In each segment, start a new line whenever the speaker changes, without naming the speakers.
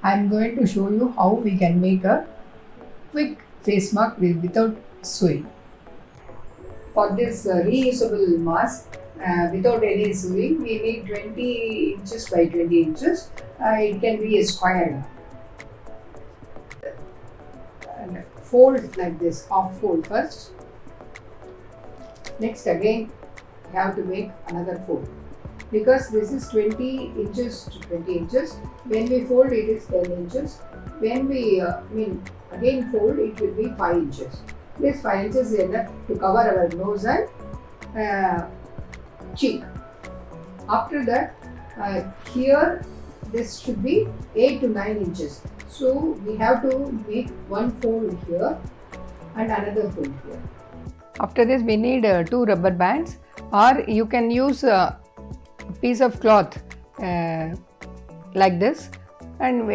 I'm going to show you how we can make a quick face mask without sewing. For this reusable mask without any sewing, we need 20 inches by 20 inches. It can be a square. And fold like this, half fold first. Next again, you have to make another fold. Because this is 20 inches to 20 inches, when we fold it is 10 inches. When we again fold, it will be 5 inches. This 5 inches is enough to cover our nose and cheek. After that, here this should be 8 to 9 inches. So we have to make one fold here and another fold here. After this, we need 2 rubber bands, or you can use piece of cloth like this, and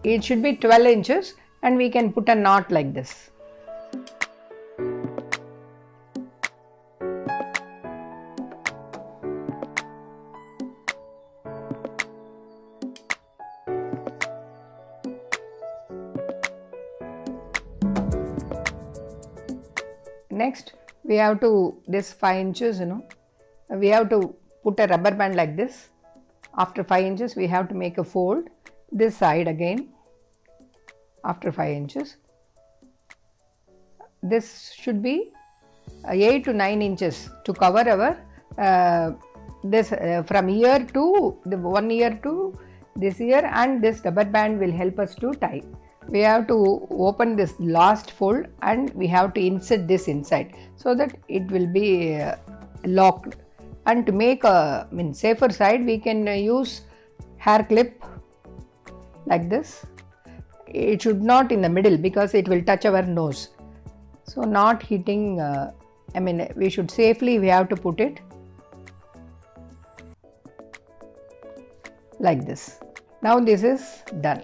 it should be 12 inches, and we can put a knot like this. Next, we have to, this 5 inches, we have to put a rubber band like this. After 5 inches, we have to make a fold this side again. After 5 inches, this should be 8 to 9 inches to cover our this from ear to the 1 ear to this ear, and this rubber band will help us to tie. We have to open this last fold and we have to insert this inside so that it will be locked. And to make a safer side, we can use hair clip like this. It should not in the middle because it will touch our nose. So not hitting, we should safely, we have to put it like this. Now this is done.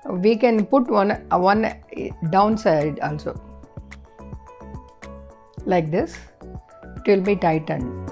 We can put one downside also like this. It will be tightened.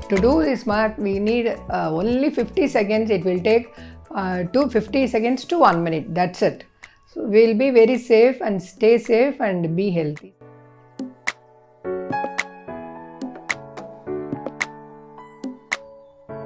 To do this mask, we need only 50 seconds. It will take 50 seconds to 1 minute. That's it. So we'll be very safe and stay safe and be healthy.